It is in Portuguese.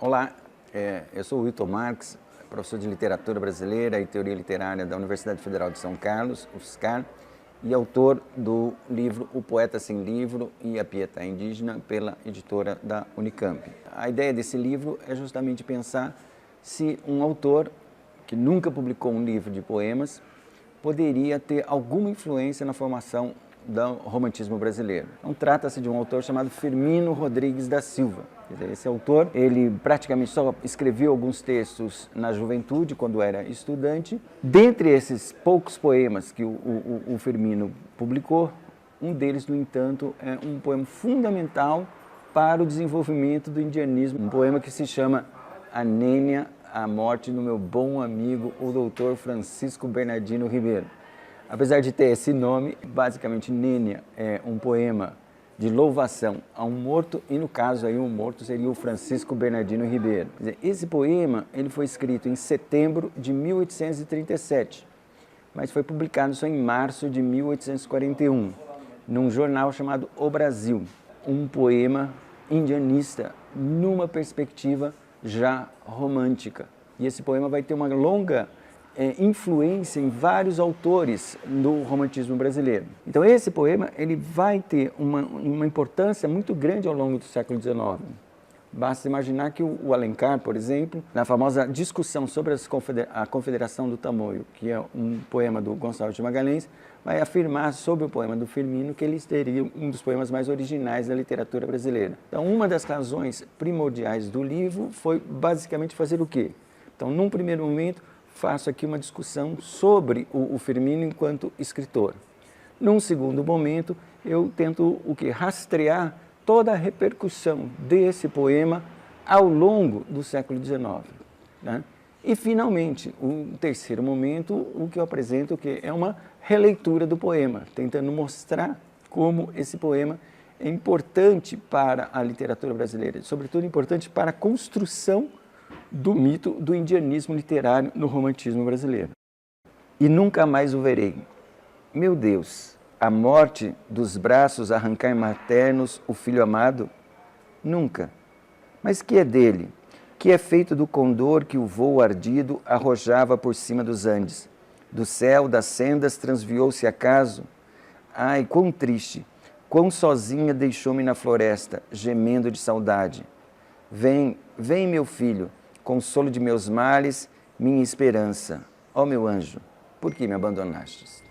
Olá, eu sou o Wilton Marques, professor de Literatura Brasileira e Teoria Literária da Universidade Federal de São Carlos, UFSCar, e autor do livro O Poeta Sem Livro e a Pietà Indígena, pela editora da Unicamp. A ideia desse livro é justamente pensar se um autor que nunca publicou um livro de poemas poderia ter alguma influência na formação do romantismo brasileiro. Então, trata-se de um autor chamado Firmino Rodrigues da Silva. Quer dizer, esse autor, ele praticamente só escreveu alguns textos na juventude, quando era estudante. Dentre esses poucos poemas que o Firmino publicou, um deles, no entanto, é um poema fundamental para o desenvolvimento do indianismo, um poema que se chama A Nênia, a morte do meu bom amigo, o doutor Francisco Bernardino Ribeiro. Apesar de ter esse nome, basicamente Nênia é um poema de louvação a um morto, e no caso aí o morto seria o Francisco Bernardino Ribeiro. Quer dizer, esse poema ele foi escrito em setembro de 1837, mas foi publicado só em março de 1841, num jornal chamado O Brasil, um poema indianista numa perspectiva já romântica. E esse poema vai ter uma longa influência em vários autores do romantismo brasileiro. Então esse poema ele vai ter uma importância muito grande ao longo do século XIX. Basta imaginar que o Alencar, por exemplo, na famosa discussão sobre a Confederação do Tamoio, que é um poema do Gonçalves de Magalhães, vai afirmar sobre o poema do Firmino que ele teria um dos poemas mais originais da literatura brasileira. Então uma das razões primordiais do livro foi basicamente fazer o quê? Então num primeiro momento faço aqui uma discussão sobre o Firmino enquanto escritor. Num segundo momento, eu tento rastrear toda a repercussão desse poema ao longo do século XIX. Né? E, finalmente, um terceiro momento, o que eu apresento que é uma releitura do poema, tentando mostrar como esse poema é importante para a literatura brasileira, sobretudo importante para a construção do mito do indianismo literário no romantismo brasileiro. E nunca mais o verei. Meu Deus, a morte dos braços arrancar maternos o filho amado? Nunca. Mas que é dele? Que é feito do condor que o voo ardido arrojava por cima dos Andes? Do céu, das sendas, transviou-se acaso? Ai, quão triste, quão sozinha deixou-me na floresta, gemendo de saudade. Vem, vem, meu filho, consolo de meus males, minha esperança. Ó meu anjo, por que me abandonastes?